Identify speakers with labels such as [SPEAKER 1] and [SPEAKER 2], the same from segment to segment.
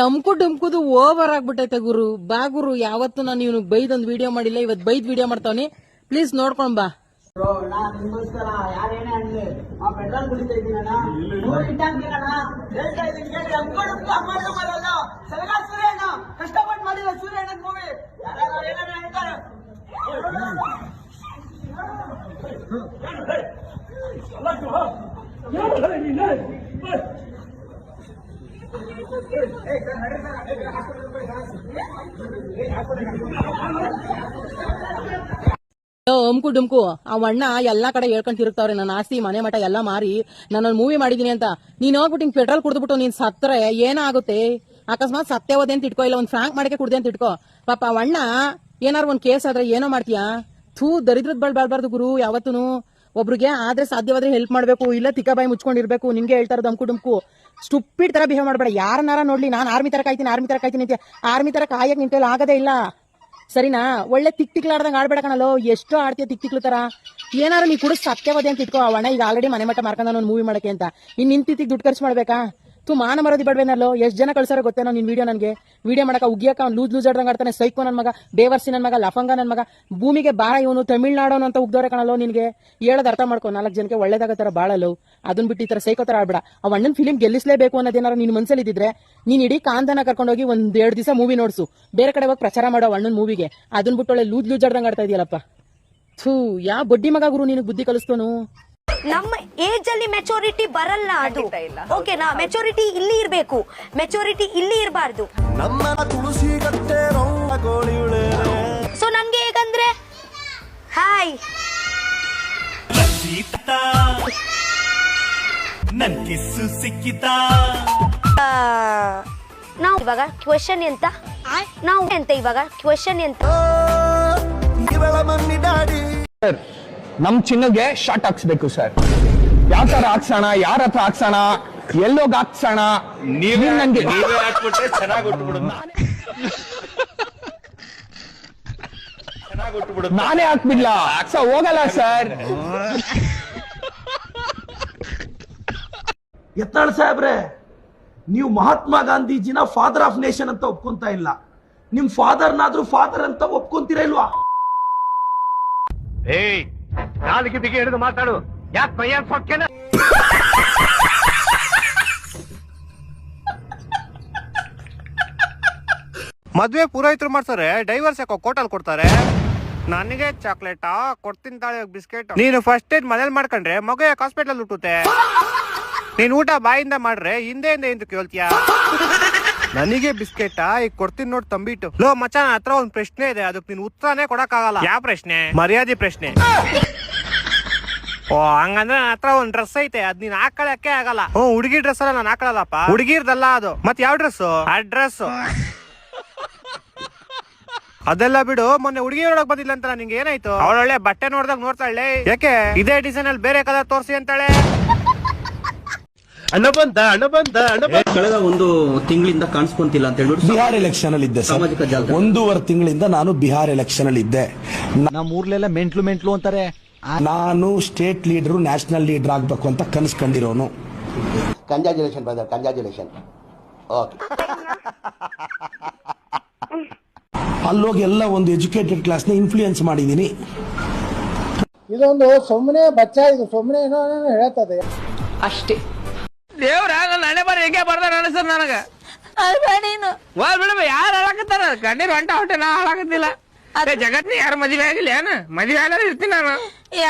[SPEAKER 1] ಅಮ್ಕು ಡುಮ್ಕುದು over ಆಗ್ಬಿಟ್ಟೈತೆ ಗುರು. ಬಾ ಗುರು, ಯಾವತ್ತು ನಾನು ಇವನು ಬೈದೊಂದು ವಿಡಿಯೋ ಮಾಡಿಲ್ಲ, ಇವತ್ತು ಬೈದ್ ವಿಡಿಯೋ ಮಾಡ್ತಾವನಿ. ಪ್ಲೀಸ್ ನೋಡ್ಕೊಂಡ್ ಬಾ.
[SPEAKER 2] ನಿಮ್ಗೋಸ್ಕರ ಯಾರೇನೇ ಅನ್ಲಿ ಆ ಪೆಟ್ರೋಲ್ ಕುಡಿತಾ ಇದ್ದೀನಣ್ಣ, ಹೇಳ್ತಾ ಇದ್ದೀನಿ. ಸೂರ್ಯಣ್ಣ ಕಷ್ಟಪಟ್ಟು ಮಾಡಿದ ಸೂರ್ಯಣ್ಣನ ಮೂವಿ ಯಾರು ಏನಾರ ಹೇಳ್ತಾರೆ.
[SPEAKER 1] ಅಮ್ಕು ಡುಮ್ಕು ಆ ಅಣ್ಣ ಎಲ್ಲಾ ಕಡೆ ಹೇಳ್ಕೊಂಡ್ ತಿರುಗ್ತಾವ್ರೆ, ನನ್ನ ಆಸ್ತಿ ಮನೆ ಮಠ ಎಲ್ಲಾ ಮಾರಿ ನಾನು ಮೂವಿ ಮಾಡಿದೀನಿ ಅಂತ. ನೀನ್ ಹೋಗ್ಬಿಟ್ಟು ಹಿಂಗ್ ಪೆಟ್ರೋಲ್ ಕುಡ್ದ್ಬಿಟ್ಟು ನೀನ್ ಸತ್ರೆ ಏನಾಗುತ್ತೆ? ಅಕಸ್ಮಾತ್ ಸತ್ಯ ಹೋದೆ ಅಂತ ಇಟ್ಕೋ, ಇಲ್ಲ ಒಂದ್ ಫ್ರಾಂಕ್ ಮಾಡಕ್ಕೆ ಕುಡ್ದೆ ಅಂತ ಇಟ್ಕೋ. ಪಾಪ ಅಣ್ಣ ಏನಾರು ಒಂದ್ ಕೇಸ್ ಆದ್ರೆ ಏನೋ ಮಾಡ್ತೀಯಾ? ದರಿದ್ರದ್ ಬಾಳ್ಬಾರ್ದು ಗುರು ಯಾವತ್ತೂನು. ಒಬ್ರಿಗೆ ಆದ್ರೆ ಸಾಧ್ಯವಾದ್ರೆ ಹೆಲ್ಪ್ ಮಾಡ್ಬೇಕು, ಇಲ್ಲ ತಿಕ್ಕಬಾಯಿ ಮುಚ್ಕೊಂಡಿರ್ಬೇಕು. ನಿನ್ಗೆ ಹೇಳ್ತಾ ಇರೋದು ಅಮ್ಕು ಡುಮ್ಕು. ಸ್ಟುಪಿಡ್ ತರ ಬಿಹೇವ್ ಮಾಡ್ಬೇಡ. ಯಾರನ್ನಾರ ನೋಡ್ಲಿ ನಾನು ಆರ್ಮಿ ತರ ಕಾಯ್ತೀನಿ ಅಂತ ಆರ್ಮಿ ತರ ಕಾಯಕ್ ನಿಂತಲ್ಲಿ ಆಗದೇ ಇಲ್ಲ, ಸರಿನಾ? ಒಳ್ಳೆ ತಿಕ್ಲಾಡ್ದಂಗ್ ಆಡ್ಬೇಡ ಕಣಲ್ಲೋ. ಎಷ್ಟೋ ಆಡ್ತೀಯ ತಿಕ್ಲು ತರ. ಏನಾರು ನೀ ಕೂಡ ಸತ್ಯವದೆ ಅಂತ ಇಟ್ಕೋ. ಅವಣ್ಣ ಈಗ ಆಲ್ರೆಡಿ ಮನೆ ಮಠ ಮಾರ್ಕೊಂಡ ಒಂದು ಮೂವಿ ಮಾಡಕ್ಕೆ ಅಂತ ಇನ್ ನಿಂತಿತ್ತಿಗೆ ದುಡ್ಡು ಖರ್ಚು ಮಾಡ್ಬೇಕಾ? ಮಾನ ಮರದಿ ಬಡ್ಬೇನಲ್ಲೋ. ಎಷ್ಟ್ ಜನ ಕಳ್ಸಾರ ಗೊತ್ತೇನೋ ನಿನ್ ವಿಡಿಯೋ. ನನ್ಗೆ ವಿಡಿಯೋ ಮಾಡಕ ಉಗಿಯಕ ಅವ್ನು ಲೂಸ್ ಆಡ್ದಂಗ್ ಆಡ್ತಾನೆ. ಸೈಕೋ ನನ್ ಮಗ, ಬೇವರ್ಸಿ ನನ್ ಮಗ, ಲಫಂಗ ನನ್ ಮಗ, ಭೂಮಿಗೆ ಬಾರ ಇವನು, ತಮಿಳ್ನಾಡೋನು ಅಂತ ಉಗ್ದೋರೆ ಕಣಲ್ಲೋ. ನಿನ್ಗೆ ಹೇಳೋದ್ ಅರ್ಥ ಮಾಡ್ಕೊ. 4 ಜನಕ್ಕೆ ಒಳ್ಳೇದಾಗತ್ತಾರ ಬಾಳಲು. ಅದನ್ ಬಿಟ್ಟು ಈ ತರ ಸೈಕೋ ತರ ಆಡ್ಬೇಡ. ಅವ್ ಅಣ್ಣನ್ ಫಿಲಿಂ ಗೆಲ್ಲಿಸ್ಲೇಬೇಕು ಅನ್ನೋದೇನಾರ ನಿನ್ ಮನ್ಸಲ್ಲಿ ಇದ್ದಿದ್ರೆ ನೀನ್ ಇಡೀ ಕಾಂತನ ಕರ್ಕೊಂಡೋಗಿ 1-2 ದಿವಸ ಮೂವಿ ನೋಡ್ಸು. ಬೇರೆ ಕಡೆ ಹೋಗಿ ಪ್ರಚಾರ ಮಾಡೋ ಅಣ್ಣನ್ ಮೂವಿಗೆ. ಅದನ್ ಬಿಟ್ಟು ಒಳ್ಳೆ ಲೂಸ್ ಆಡ್ದಂಗ್ ಆಡ್ತಾ ಇದೆಯಲ್ಲಪ್ಪ. ಯಾ ಬಡ್ಡಿ ಮಗ ಗುರು ನಿನಗ್ ಬುದ್ಧಿ ಕಲಿಸ್ತೋನು.
[SPEAKER 3] ನಮ್ಮ ಏಜ್ ಅಲ್ಲಿ ಮೆಚೂರಿಟಿ ಬರಲ್ಲ. ಅದು ಓಕೆನಾ? ಮೆಚೂರಿಟಿ ಇಲ್ಲಿ ಇರ್ಬೇಕು, ಮೆಚೂರಿಟಿ ಇಲ್ಲಿ ಇರಬಾರ್ದು. ಸೊ ನನ್ಗೆ ಹೇಗಂದ್ರೆ ಹಾಯ್ ನಾವು ಇವಾಗ ಕ್ವೆಶನ್ ಎಂತ
[SPEAKER 4] ನಮ್ ಚಿನ್ನಗೆ ಶಾರ್ಟ್ ಹಾಕ್ಸ್ಬೇಕು ಸರ್. ಯಾವ ತರ ಹಾಕ್ಸೋಣ, ಯಾರ ಹತ್ರ ಹಾಕ್ಸೋಣ, ಎಲ್ಲೋಗ್ ಹಾಕ್ಸೋಣ? ನೀವೇ ಹಾಕ್ಬಿಟ್ರೆ ಚೆನ್ನಾಗಿ ನಾನೇ ಹಾಕ್ಬಿಡ್ಲಾ? ಹೋಗಲ್ಲ ಸರ್.
[SPEAKER 5] ಯತ್ನಾಳ್ ಸಾಹೇಬ್ರೆ, ನೀವು ಮಹಾತ್ಮ ಗಾಂಧೀಜಿನ ಫಾದರ್ ಆಫ್ ನೇಷನ್ ಅಂತ ಒಪ್ಕೊಂತ ಇಲ್ಲ. ನಿಮ್ ಫಾದರ್ನಾದ್ರೂ ಫಾದರ್ ಅಂತ ಒಪ್ಕೊಂತೀರಾ ಇಲ್ವಾ?
[SPEAKER 4] ನಾಲ್ಕು ಬಿಗಿ ಹಿಡಿದು ಮಾತಾಡು. ಯಾಕೆ ಮೈಯ ಸೊಕ್ಕೇನ?
[SPEAKER 6] ಮದ್ವೆ ಪೂರೈತರು ಮಾಡ್ತಾರೆ, ಡೈವರ್ಸ್ ಯಾಕೋ ಕೋರ್ಟಲ್ಲಿ ಕೊಡ್ತಾರೆ. ನನಗೆ ಚಾಕ್ಲೇಟಾ ಕೊಡ್ತೀನಿ ತಾಳೆ ಬಿಸ್ಕೆಟ್. ನೀನು ಫಸ್ಟ್ ಏಡ್ ಮನೇಲಿ ಮಾಡ್ಕೊಂಡ್ರೆ ಮಗು ಯಾಕೆ ಹಾಸ್ಪಿಟಲ್ ಹುಟ್ಟುತ್ತೆ? ನೀನ್ ಊಟ ಬಾಯಿಂದ ಮಾಡ್ರೆ ಹಿಂದೆ ಎಂದು ಕೇಳ್ತೀಯಾ? ನನಗೆ ಬಿಸ್ಕೆಟಾ ಈಗ ಕೊಡ್ತೀನಿ ನೋಡ್ ತಂಬಿಟ್ಟು. ಲೋ ಮಚ್ಚ, ನನ್ನ ಹತ್ರ ಒಂದ್ ಪ್ರಶ್ನೆ ಇದೆ, ಅದಕ್ಕೆ ನೀನ್ ಉತ್ತರನೇ ಕೊಡಕ್ ಆಗಲ್ಲ. ಯಾವ ಪ್ರಶ್ನೆ? ಮರ್ಯಾದೆ ಪ್ರಶ್ನೆ. ಓ ಹಂಗಂದ್ರೆ ನನ್ನ ಹತ್ರ ಒಂದ್ ಡ್ರೆಸ್ ಐತೆ, ಅದ್ ನೀನ್ ಹಾಕೊಳಕ್ಕೆ ಆಗಲ್ಲ. ಹುಡುಗಿ ಡ್ರೆಸ್ ಅಲ್ಲ, ನಾನು ಹಾಕೊಳಲ್ಲಪ್ಪ. ಹುಡುಗಿರ್ದಲ್ಲ ಅದು. ಮತ್ ಯಾವ ಡ್ರೆಸ್? ಆ ಡ್ರೆಸ್ ಅದೆಲ್ಲ ಬಿಡು. ಮೊನ್ನೆ ಹುಡುಗಿ ನೋಡಕ್ ಬಂದಿಲ್ಲ ಅಂತ ನಿಂಗೆ ಏನಾಯ್ತು? ಅವಳೊಳ್ಳೆ ಬಟ್ಟೆ ನೋಡ್ದಾಗ ನೋಡ್ತಾಳೆ. ಯಾಕೆ ಇದೇ ಡಿಸೈನ್ ಅಲ್ಲಿ ಬೇರೆ ಕಲರ್ ತೋರಿಸಿ ಅಂತಾಳೆ.
[SPEAKER 7] ಕಳೆದ 1 ತಿಂಗಳಿಂದ ಕಾಣಿಸ್ಕೊಂತಿಲ್ಲ ಅಂತ ಹೇಳ್ಬಿಟ್ಟು
[SPEAKER 5] ಬಿಹಾರ್ ಎಲೆಕ್ಷನ್ ಅಲ್ಲಿ ಇದ್ದೆ ಸರ್. 1.5 ತಿಂಗಳಿಂದ ನಾನು ಬಿಹಾರ್ ಎಲೆಕ್ಷನ್ ಅಲ್ಲಿ ಇದ್ದೆ.
[SPEAKER 7] ನಮ್ಮ ಊರ್ಲೆಲ್ಲ ಮೆಂಟ್ಲು ಅಂತಾರೆ.
[SPEAKER 5] ನಾನು ಸ್ಟೇಟ್ ಲೀಡರ್, ನ್ಯಾಷನಲ್ ಲೀಡರ್ ಆಗ್ಬೇಕು ಅಂತ ಕನಸ್ಕೊಂಡಿರೋನು.
[SPEAKER 8] Congratulation brother, congratulation. ಓಕೆ.
[SPEAKER 5] ಅಲ್ಲೋಗಿ ಎಲ್ಲ ಒಂದು ಎಜುಕೇಟೆಡ್ ಕ್ಲಾಸ್ ನ ಇನ್ಫ್ಲೂಯೆನ್ಸ್ ಮಾಡಿದೀನಿ.
[SPEAKER 2] ಇದೊಂದು ಸುಮ್ಮನೆ ಬಚ್ಚ, ಇದು ಸುಮ್ಮನೆ ಏನೋ ಹೇಳ್ತದೆ
[SPEAKER 1] ಅಷ್ಟೇ.
[SPEAKER 4] ದೇವ್ರ ನನ್ನ ಹಣೆ ಬಾರ ಹೇಗೆ ಬರ್ದಾರ ಅನಿಸ್ತದ ನನಗ. ಯಾರು ಹಾಳಾಕತ್ತಾರ? ಗಂಡಿನ ಹೊಟ್ಟೆ ನಾ ಹಾಳಾಕತ್ತಿಲ್ಲ. ಜಗತ್ನ ಯಾರು ಮದ್ವೆ ಆಗಿಲ್ಲ ಏನ? ಮದ್ವೆ ಆಗಲ್ಲ ಇರ್ತೀನಿ ನಾನು.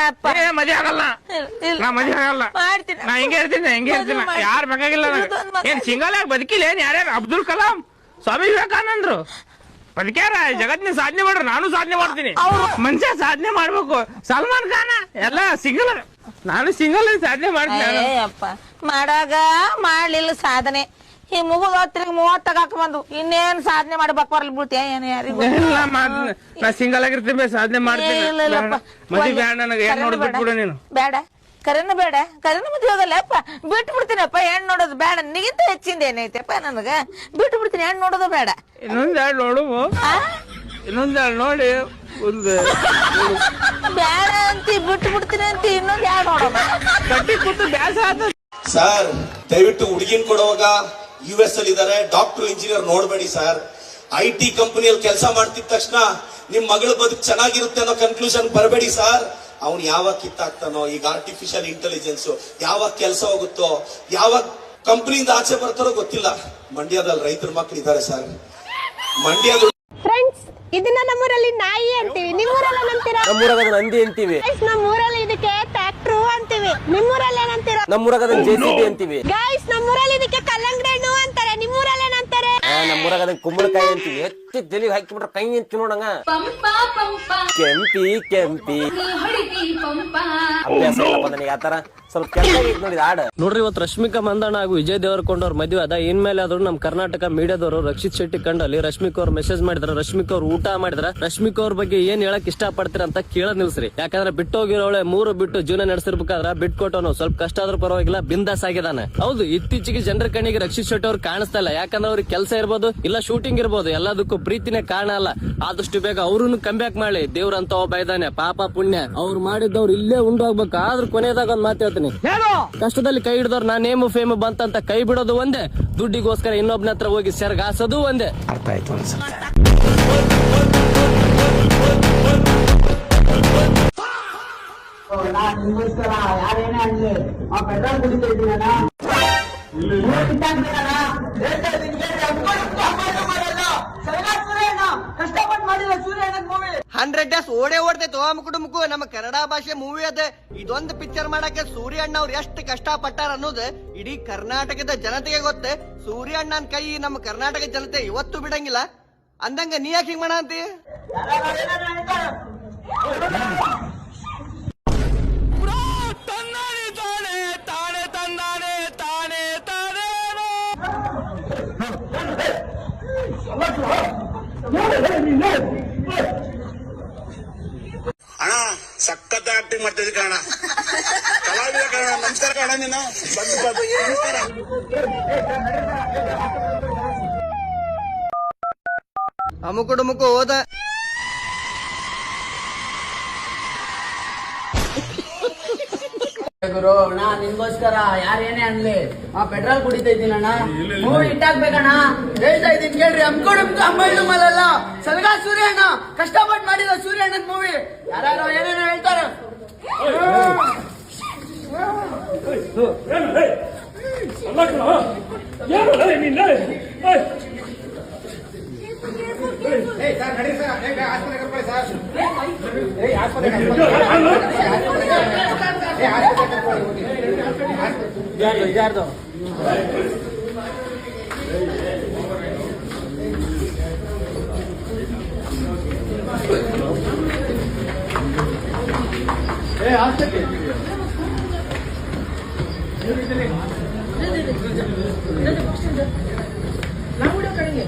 [SPEAKER 4] ಮದ್ವೆ ಆಗಲ್ಲ, ನಾ ಮದ್ವೆ ಆಗಲ್ಲ. ನಾ ಹಿಂಗೆ ಇರ್ತೀನಿ. ಯಾರು ಬೇಕಾಗಿಲ್ಲ. ಏನ್ ಸಿಂಗಲ್ ಆಗಿ ಬದುಕಿಲ್ಲ ಏನ್? ಯಾರ್ಯಾರು? ಅಬ್ದುಲ್ ಕಲಾಂ, ಸ್ವಾಮಿ ವಿವೇಕಾನಂದ್ರು ಬದುಕ್ಯಾರ. ಜಗತ್ನ ಸಾಧನೆ ಮಾಡ್ರ, ನಾನು ಸಾಧನೆ ಮಾಡ್ತೀನಿ. ಮನುಷ್ಯ ಸಾಧನೆ ಮಾಡ್ಬೇಕು. ಸಲ್ಮಾನ್ ಖಾನ ಎಲ್ಲ ಸಿಂಗಲ್, ನಾನು ಸಿಂಗಲ್ ಸಾಧನೆ ಮಾಡ್ತೀನಿ.
[SPEAKER 1] ಮಾಡಾಗ ಮಾಡ್ಲಿಲ್ಲ ಸಾಧನೆ. ಈ ಮುಗಿದ 30 ಬಂದು ಇನ್ನೇನ್ ಸಾಧನೆ ಮಾಡ್ಬೇಕು ಬರ್ಲಿ ಬಿಡ್ತೀಯ ಏನು? ಯಾರಿಗೂ
[SPEAKER 4] ನಾ ಸಿಂಗಲ್ ಆಗಿರ್ತೀನಿ, ಸಾಧನೆ ಮಾಡ್ತೀನಿ. ಮದ್ವೆ ಬೇಡ ನನಗೆ. ಏನ್ ನೋಡ್ಬಿಟ್ಬಿಡು ನೀನು. ಬೇಡ
[SPEAKER 1] ಕರೆನ ಮದ್ವೆ ಹೋಗಲ್ಲಪ್ಪ, ಬಿಟ್ಟು ಬಿಡ್ತೀನಪ್ಪ. ಹೆಣ್ಣು ನೋಡೋದು ಬೇಡ. ನಿಗಿಂತ ಹೆಚ್ಚಿಂದ ಏನೈತೆಪ್ಪ ನನಗ? ಬಿಟ್ಟು ಬಿಡ್ತೀನಿ, ಹೆಣ್ಣು ನೋಡೋದು ಬೇಡ.
[SPEAKER 4] ಇನ್ನೊಂದೆರಡು ನೋಡು, ಇನ್ನೊಂದೆರಡು ನೋಡಿ
[SPEAKER 1] ಬೇಡ ಅಂತಿ, ಬಿಟ್ಟು ಬಿಡ್ತೀನಿ ಅಂತಿ. ಇನ್ನೊಂದ್ ಯಾರು ನೋಡೋಣ?
[SPEAKER 4] ಕಟ್ಟಿ ಕೂತು ಬ್ಯಾಸ ಆತ
[SPEAKER 5] ಸರ್. ದಯವಿಟ್ಟು ಹುಡುಗಿನ ಕೊಡುವಾಗ US ಅಲ್ಲಿ ಇದಾರೆ, ಡಾಕ್ಟರ್ ಇಂಜಿನಿಯರ್ ನೋಡ್ಬೇಡಿ ಸರ್. IT ಕಂಪನಿಯಲ್ಲಿ ಕೆಲಸ ಮಾಡ್ತಿದ ತಕ್ಷಣ ನಿಮ್ ಮಗಳ ಬದುಕು ಚೆನ್ನಾಗಿರುತ್ತೆ ಅನ್ನೋ ಕನ್ಕ್ಲೂಷನ್ ಬರಬೇಡಿ ಸರ್. ಅವ್ನು ಯಾವಾಗ ಕಿತ್ತಾಗ್ತಾನೋ, ಈಗ ಆರ್ಟಿಫಿಷಿಯಲ್ ಇಂಟೆಲಿಜೆನ್ಸ್ ಯಾವಾಗ ಕೆಲಸ ಹೋಗುತ್ತೋ, ಯಾವಾಗ ಕಂಪನಿಯಿಂದ ಆಚೆ ಬರ್ತಾರೋ ಗೊತ್ತಿಲ್ಲ. ಮಂಡ್ಯದಲ್ಲಿ ರೈತರ ಮಕ್ಳು ಇದ್ದಾರೆ ಸರ್. ಮಂಡ್ಯದ
[SPEAKER 9] ಫ್ರೆಂಡ್ಸ್, ಇದನ್ನ ನಮ್ಮೂರಲ್ಲಿ ನಾಯಿ ಅಂತೀವಿ, ನಿಮ್ಮೂರಲ್ಲಿ ಏನಂತೀರಾ?
[SPEAKER 10] ನಮ್ಮೂರಾಗ ನಂದಿ ಅಂತೀವಿ.
[SPEAKER 9] ನಮ್ಮೂರಲ್ಲಿ ಇದಕ್ಕೆ ಟ್ರ್ಯಾಕ್ಟ್ರು ಅಂತೀವಿ, ನಿಮ್ಮೂರಲ್ಲಿ ಏನಂತೀರಾ?
[SPEAKER 10] ನಮ್ಮೂರಾಗ JCB ಅಂತೀವಿ.
[SPEAKER 9] ಗೈಸ್, ನಮ್ಮೂರಲ್ಲಿ ಇದಕ್ಕೆ ಕಲ್ಲಂಗಡಿ ಹಣ್ಣು ಅಂತಾರೆ, ನಿಮ್ಮೂರಲ್ಲಿ ಏನಂತಾರೆ?
[SPEAKER 10] ನಮ್ಮೂರಾಗ ಕುಂಬಳಕಾಯಿ ಅಂತೀವಿ. ಹೆಚ್ಚು ಜಲಿ ಹಾಕಿಬಿಟ್ರೆ ಕೈ ಎಂತ ನೋಡಂಗ ಕೆಂಪಿ ಕೆಂಪಿ ಅಭ್ಯಾಸ ಇಲ್ಲ ನನಗೆ ಆತರ. ಸ್ವಲ್ಪ ಕೆಲಸ ನೋಡಿದ ಹಾಡು
[SPEAKER 11] ನೋಡ್ರಿ. ಇವತ್ತು ರಶ್ಮಿಕಾ ಮಂದಣ್ಣ ಹಾಗೂ ವಿಜಯ್ ದೇವರಕೊಂಡ ಅವ್ರ ಮದುವೆ ಅದ. ಇನ್ಮೇಲೆ ಆದ್ರೂ ನಮ್ಮ ಕರ್ನಾಟಕ ಮೀಡಿಯಾದವರು ರಕ್ಷಿತ್ ಶೆಟ್ಟಿ ಕಂಡಲ್ಲಿ ರಶ್ಮಿಕಾ ಅವ್ರು ಮೆಸೇಜ್ ಮಾಡಿದ್ರ, ರಶ್ಮಿಕಾ ಅವ್ರು ಊಟ ಮಾಡಿದ್ರ, ರಶ್ಮಿಕಾ ಅವ್ರ ಬಗ್ಗೆ ಏನ್ ಹೇಳಕ್ ಇಷ್ಟ ಪಡ್ತೀರ ಅಂತ ಕೇಳೋದ್ ನಿಲ್ಸ್ರಿ. ಯಾಕಂದ್ರೆ ಬಿಟ್ಟೋಗಿರೋಳೆ 3 ಬಿಟ್ಟು ಜೀವನ ನಡೆಸಿರ್ಬೇಕಾದ್ರ ಬಿಟ್ಕೊಟ್ಟವನು ಸ್ವಲ್ಪ ಕಷ್ಟ ಆದ್ರೂ ಪರವಾಗಿಲ್ಲ, ಬಿಂದಾಸ್ ಆಗಿದಾನೆ. ಹೌದು, ಇತ್ತೀಚೆಗೆ ಜನರ ಕಣ್ಣಿಗೆ ರಕ್ಷಿತ್ ಶೆಟ್ಟಿ ಅವ್ರು ಕಾಣಿಸ್ತಾ ಇಲ್ಲ. ಯಾಕಂದ್ರೆ ಅವ್ರಿಗೆ ಕೆಲಸ ಇರ್ಬೋದು, ಇಲ್ಲ ಶೂಟಿಂಗ್ ಇರ್ಬೋದು, ಎಲ್ಲದಕ್ಕೂ ಪ್ರೀತಿನೇ ಕಾರಣ ಅಲ್ಲ. ಆದಷ್ಟು ಬೇಗ ಅವ್ರನ್ನು ಕಂಬ್ಯಾಕ್ ಮಾಡಿ. ದೇವ್ರಂತ ಒಬ್ಬ ಇದ್ದಾನೆ, ಪಾಪ ಪುಣ್ಯ ಅವ್ರು ಮಾಡಿದ್ದವ್ರು ಇಲ್ಲೇ ಉಂಡೋಗ್ಬೇಕು. ಆದ್ರೂ ಕೊನೆಯದಾಗ ಒಂದ್ ಮಾತು ಹೇಳ್ತೀನಿ, ಕಷ್ಟದಲ್ಲಿ ಕೈ ಹಿಡಿದವ್ರು ನಾ ನೇಮು ಫೇಮ್ ಬಂತಂತ ಕೈ ಬಿಡೋದು ಒಂದೇ, ದುಡ್ಡಿಗೋಸ್ಕರ ಇನ್ನೊಬ್ನ ಹತ್ರ ಹೋಗಿ ಸೆರ್ಗಾಸೋದು ಒಂದೇ.
[SPEAKER 5] ಅರ್ಥ ಆಯ್ತು ಅನ್ಸುತ್ತೆ.
[SPEAKER 2] ನಿಮಗೋಸ್ಕರ ಯಾರೇನೇ ಆಗ್ಲಿ ಆ ಪೆಟ್ರೋಲ್ ಕುಡಿತಾ ಇದ್ದೀನಣ್ಣ. ಕಷ್ಟಪಟ್ಟು ಮಾಡಿಲ್ಲ ಸೂರ್ಯಣ್ಣ ಮೂವಿ
[SPEAKER 10] 100 ಡೇಸ್ ಓಡೇ ಓಡ್ತೈತೆ ಮುಕು. ನಮ್ಮ ಕನ್ನಡ ಭಾಷೆ ಮೂವಿ ಅದ. ಇದೊಂದು ಪಿಕ್ಚರ್ ಮಾಡಕ್ಕೆ ಸೂರ್ಯ ಅಣ್ಣ ಅವ್ರು ಎಷ್ಟು ಕಷ್ಟ ಪಟ್ಟಾರ ಅನ್ನೋದು ಇಡೀ ಕರ್ನಾಟಕದ ಜನತೆಗೆ ಗೊತ್ತೆ. ಸೂರ್ಯ ಅಣ್ಣನ ಕೈ ನಮ್ಮ ಕರ್ನಾಟಕ ಜನತೆ ಇವತ್ತು ಬಿಡಂಗಿಲ್ಲ. ಅಂದಂಗ ನೀ ಯಾಕೆ ಹಿಂಗ್ ಮಾಡ ಅಂತಿ?
[SPEAKER 5] ಅಣ್ಣ ಸಖತ್ ಆಕ್ಟಿಂಗ್ ಮಾಡ್ತಿದ್ದೆ ಕಣ, ಕಲಾವಿದ ಕಣ. ನಮಸ್ಕಾರ ಕಣ, ನೀನು ನಮಸ್ಕಾರ.
[SPEAKER 10] ಅಮುಕು ಹೋದ.
[SPEAKER 1] ಗುರು, ಅಣ್ಣ ನಿನ್ಗೋಸ್ಕರ ಯಾರೇನೇ ಅನ್ಲಿ ಆ ಪೆಟ್ರೋಲ್ ಕುಡಿತಾ ಇದ್ದೀನಣ್ಣ. ಮೂವಿ ಇಟ್ಟಾಗ್ಬೇಕಣ್ಣ, ಹೇಳ್ತಾ ಇದ್ದೀನಿ ಕೇಳ್ರಿ. ಅಮ್ಮಳ್ಳು ಮಲಲ್ಲ ಸಲ್ಗಾ ಸೂರ್ಯ ಅಣ್ಣ ಕಷ್ಟಪಟ್ಟು ಮಾಡಿದ ಸೂರ್ಯ ಅಣ್ಣನ ಮೂವಿ. ಯಾರು ಏನೇನೋ ಹೇಳ್ತಾರೆ. ಯಾರ್ದು ನಾವು ಕಡೆಗೆ